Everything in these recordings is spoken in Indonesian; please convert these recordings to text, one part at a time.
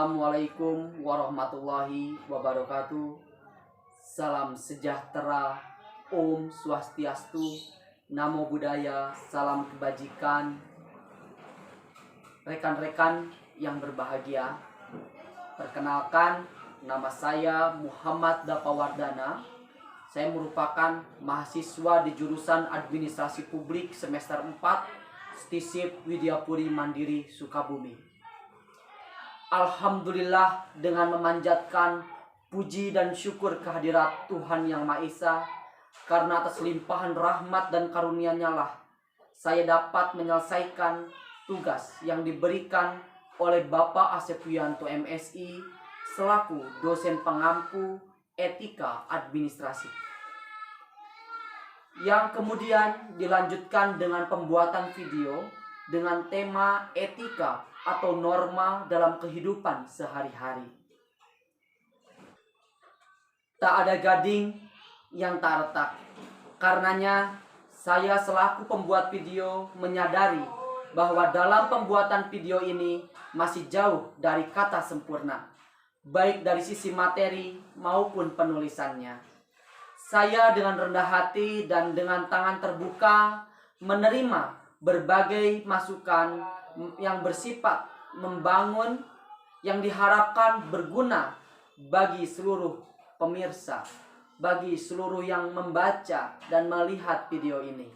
Assalamualaikum warahmatullahi wabarakatuh. Salam sejahtera, Om Swastiastu, Namo Buddhaya, salam kebajikan. Rekan-rekan yang berbahagia, perkenalkan, nama saya Muhammad Dapawardana. Saya merupakan mahasiswa di jurusan Administrasi Publik semester 4 STISIP Widyapuri Mandiri Sukabumi. Alhamdulillah, dengan memanjatkan puji dan syukur kehadirat Tuhan Yang Maha Esa, karena atas limpahan rahmat dan karunia-Nya lah saya dapat menyelesaikan tugas yang diberikan oleh Bapak Asep Wiyanto MSI selaku dosen pengampu etika administrasi, yang kemudian dilanjutkan dengan pembuatan video dengan tema etika atau norma dalam kehidupan sehari-hari. Tak ada gading yang tak retak. Karenanya saya selaku pembuat video menyadari bahwa dalam pembuatan video ini masih jauh dari kata sempurna, baik dari sisi materi maupun penulisannya. Saya dengan rendah hati dan dengan tangan terbuka menerima berbagai masukan yang bersifat membangun, yang diharapkan berguna bagi seluruh pemirsa, bagi seluruh yang membaca dan melihat video ini.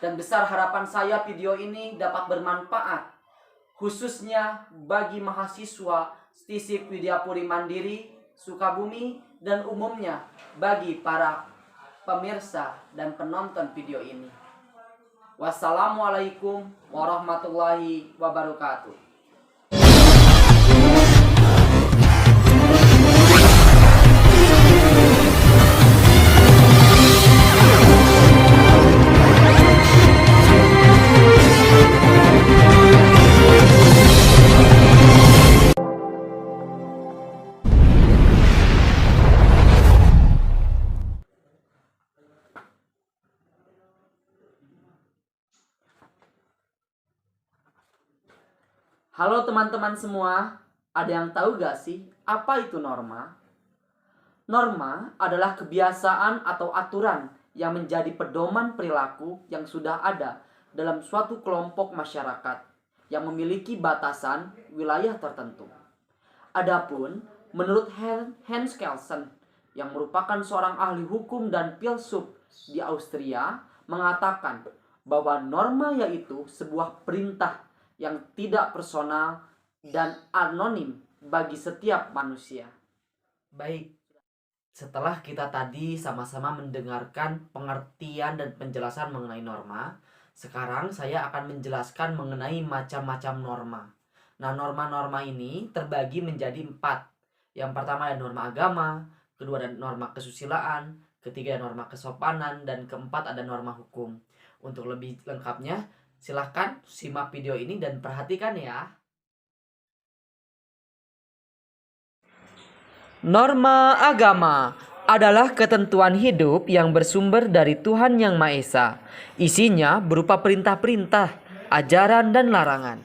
Dan besar harapan saya video ini dapat bermanfaat, khususnya bagi mahasiswa STISIP Widyapuri Mandiri Sukabumi dan umumnya bagi para pemirsa dan penonton video ini. Wassalamualaikum warahmatullahi wabarakatuh. Halo teman-teman semua, ada yang tahu gak sih apa itu norma? Norma adalah kebiasaan atau aturan yang menjadi pedoman perilaku yang sudah ada dalam suatu kelompok masyarakat yang memiliki batasan wilayah tertentu. Adapun menurut Hans Kelsen, yang merupakan seorang ahli hukum dan filsuf di Austria, mengatakan bahwa norma yaitu sebuah perintah yang tidak personal dan anonim bagi setiap manusia. Baik, setelah kita tadi sama-sama mendengarkan pengertian dan penjelasan mengenai norma, sekarang saya akan menjelaskan mengenai macam-macam norma. Nah, norma-norma ini terbagi menjadi 4. Yang pertama ada norma agama, kedua ada norma kesusilaan, ketiga ada norma kesopanan, dan keempat ada norma hukum. Untuk lebih lengkapnya, silahkan simak video ini dan perhatikan ya. Norma agama adalah ketentuan hidup yang bersumber dari Tuhan Yang Maha Esa. Isinya berupa perintah-perintah, ajaran, dan larangan.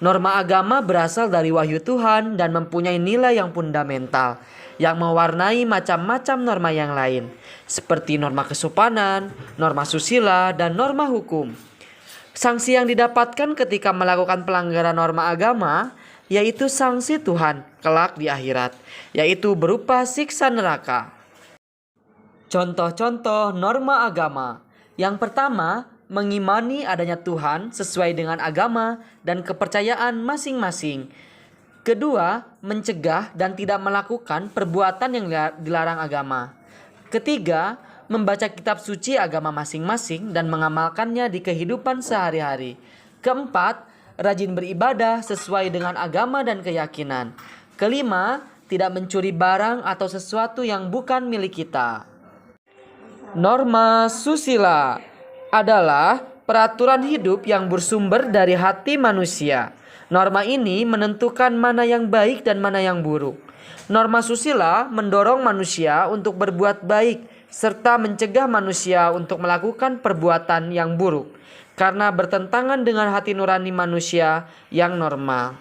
Norma agama berasal dari wahyu Tuhan dan mempunyai nilai yang fundamental yang mewarnai macam-macam norma yang lain, seperti norma kesopanan, norma susila, dan norma hukum. Sanksi yang didapatkan ketika melakukan pelanggaran norma agama yaitu sanksi Tuhan kelak di akhirat, yaitu berupa siksa neraka. Contoh-contoh norma agama. Yang pertama, mengimani adanya Tuhan sesuai dengan agama dan kepercayaan masing-masing. Kedua, mencegah dan tidak melakukan perbuatan yang dilarang agama. Ketiga, membaca kitab suci agama masing-masing dan mengamalkannya di kehidupan sehari-hari. Keempat, rajin beribadah sesuai dengan agama dan keyakinan. Kelima, tidak mencuri barang atau sesuatu yang bukan milik kita. Norma susila adalah peraturan hidup yang bersumber dari hati manusia. Norma ini menentukan mana yang baik dan mana yang buruk. Norma susila mendorong manusia untuk berbuat baik serta mencegah manusia untuk melakukan perbuatan yang buruk karena bertentangan dengan hati nurani manusia yang normal.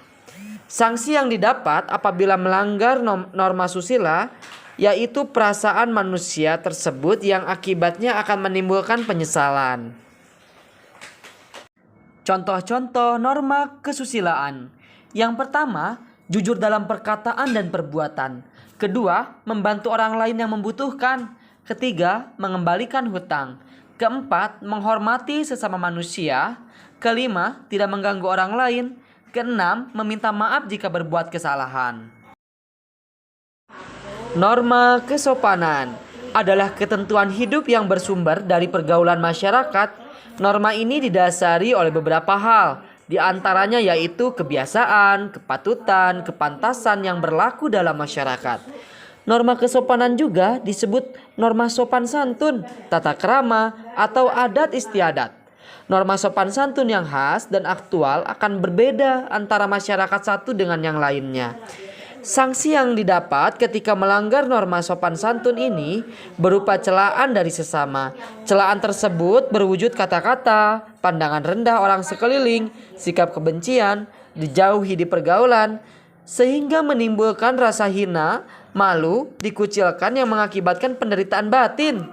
Sanksi yang didapat apabila melanggar norma susila yaitu perasaan manusia tersebut yang akibatnya akan menimbulkan penyesalan. Contoh-contoh norma kesusilaan. Yang pertama, jujur dalam perkataan dan perbuatan. Kedua, membantu orang lain yang membutuhkan. Ketiga, mengembalikan hutang. Keempat, menghormati sesama manusia. Kelima, tidak mengganggu orang lain. Keenam, meminta maaf jika berbuat kesalahan. Norma kesopanan adalah ketentuan hidup yang bersumber dari pergaulan masyarakat. Norma ini didasari oleh beberapa hal, di antaranya yaitu kebiasaan, kepatutan, kepantasan yang berlaku dalam masyarakat. Norma kesopanan juga disebut norma sopan santun, tata krama, atau adat istiadat. Norma sopan santun yang khas dan aktual akan berbeda antara masyarakat satu dengan yang lainnya. Sanksi yang didapat ketika melanggar norma sopan santun ini berupa celaan dari sesama. Celaan tersebut berwujud kata-kata, pandangan rendah orang sekeliling, sikap kebencian, dijauhi di pergaulan, sehingga menimbulkan rasa hina, malu, dikucilkan yang mengakibatkan penderitaan batin.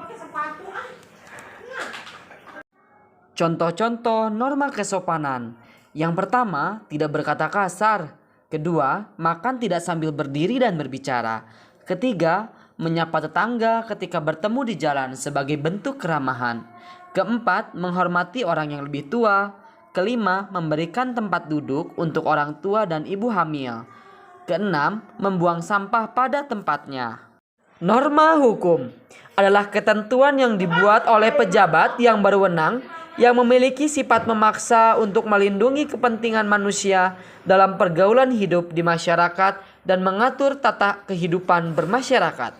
Contoh-contoh norma kesopanan. Yang pertama, tidak berkata kasar. Kedua, makan tidak sambil berdiri dan berbicara. Ketiga, menyapa tetangga ketika bertemu di jalan sebagai bentuk keramahan. Keempat, menghormati orang yang lebih tua. Kelima, memberikan tempat duduk untuk orang tua dan ibu hamil. Keenam, membuang sampah pada tempatnya. Norma hukum adalah ketentuan yang dibuat oleh pejabat yang berwenang yang memiliki sifat memaksa untuk melindungi kepentingan manusia dalam pergaulan hidup di masyarakat dan mengatur tata kehidupan bermasyarakat.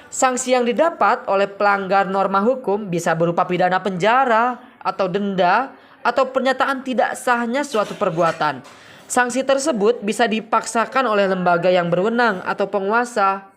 Sanksi yang didapat oleh pelanggar norma hukum bisa berupa pidana penjara atau denda atau pernyataan tidak sahnya suatu perbuatan. Sanksi tersebut bisa dipaksakan oleh lembaga yang berwenang atau penguasa.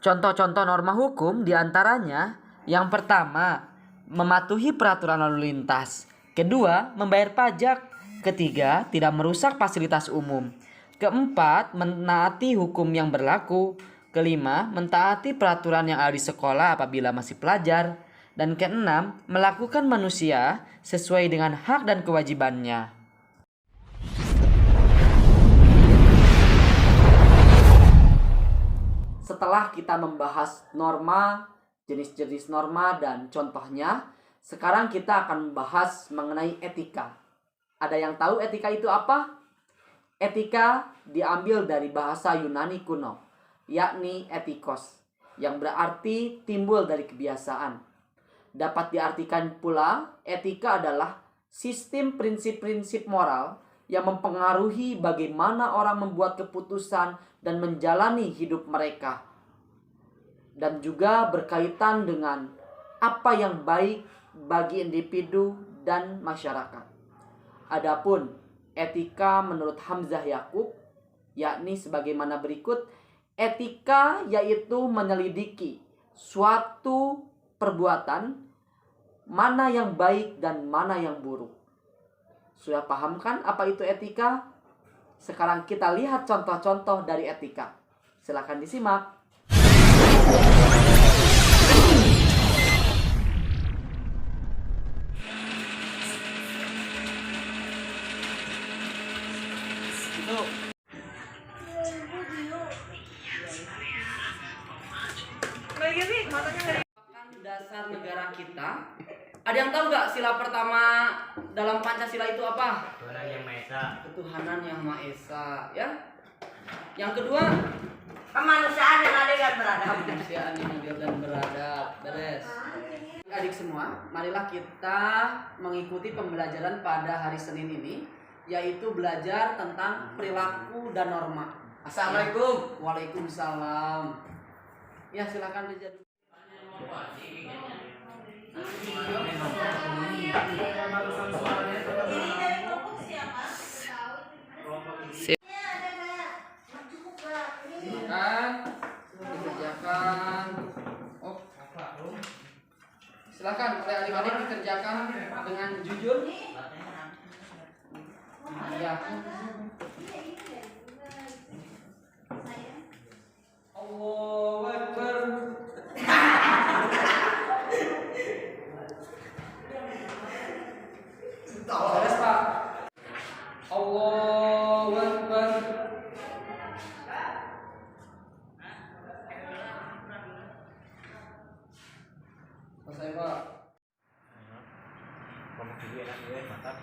Contoh-contoh norma hukum diantaranya yang pertama, mematuhi peraturan lalu lintas. Kedua, membayar pajak. Ketiga, tidak merusak fasilitas umum. Keempat, menaati hukum yang berlaku. Kelima, mentaati peraturan yang ada di sekolah apabila masih pelajar. Dan keenam, melakukan manusia sesuai dengan hak dan kewajibannya. Setelah kita membahas norma, jenis-jenis norma dan contohnya, sekarang kita akan membahas mengenai etika. Ada yang tahu etika itu apa? Etika diambil dari bahasa Yunani kuno, yakni etikos, yang berarti timbul dari kebiasaan. Dapat diartikan pula, etika adalah sistem prinsip-prinsip moral yang mempengaruhi bagaimana orang membuat keputusan dan menjalani hidup mereka. Dan juga berkaitan dengan apa yang baik bagi individu dan masyarakat. Adapun etika menurut Hamzah Yakub, yakni sebagaimana berikut, etika yaitu menyelidiki suatu perbuatan, mana yang baik dan mana yang buruk. Sudah paham kan apa itu etika? Sekarang kita lihat contoh-contoh dari etika. Silakan disimak. Dasar negara kita. Ada yang tahu nggak sila pertama dalam Pancasila itu apa? Ketuhanan yang Maha Esa. Ketuhanan yang Maha Esa, ya. Yang kedua, kemanusiaan yang adil dan beradab. kemanusiaan yang adil dan beradab. Beres. Adik semua, marilah kita mengikuti pembelajaran pada hari Senin ini, yaitu belajar tentang perilaku dan norma. Assalamualaikum. Waalaikumsalam. Ya, silakan belajar. Dikerjakan. Oh, silakan oleh adik-adik dikerjakan dengan jujur. Ya. Allahu Akbar. Beres, Pak. Allahu Akbar. Selesai, Pak. Ngomong dulu enak gue, mantap.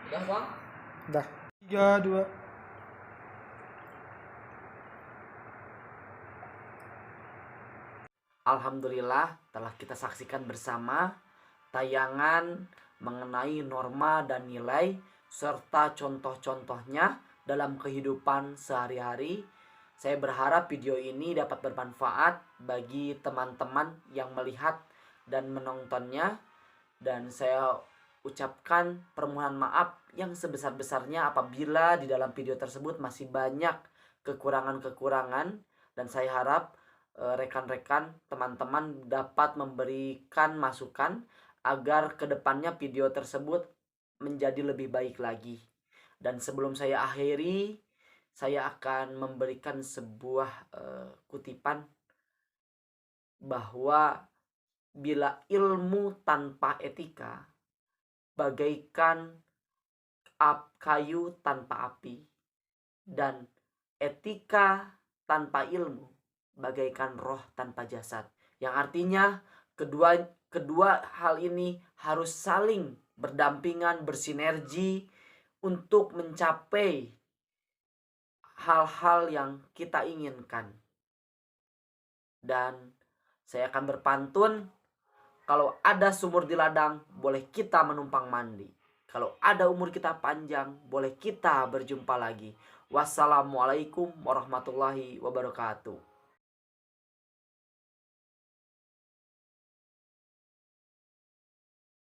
Udah, Bang? Dah. 3, 2. Alhamdulillah telah kita saksikan bersama tayangan mengenai norma dan nilai serta contoh-contohnya dalam kehidupan sehari-hari. Saya berharap video ini dapat bermanfaat bagi teman-teman yang melihat dan menontonnya, dan saya ucapkan permohonan maaf yang sebesar-besarnya apabila di dalam video tersebut masih banyak kekurangan-kekurangan, dan saya harap rekan-rekan teman-teman dapat memberikan masukan agar kedepannya video tersebut menjadi lebih baik lagi. Dan sebelum saya akhiri, saya akan memberikan sebuah kutipan bahwa bila ilmu tanpa etika bagaikan kayu tanpa api, dan etika tanpa ilmu bagaikan roh tanpa jasad. Yang artinya kedua hal ini harus saling berdampingan, bersinergi untuk mencapai hal-hal yang kita inginkan. Dan saya akan berpantun, kalau ada sumur di ladang, boleh kita menumpang mandi. Kalau ada umur kita panjang, boleh kita berjumpa lagi. Wassalamualaikum warahmatullahi wabarakatuh.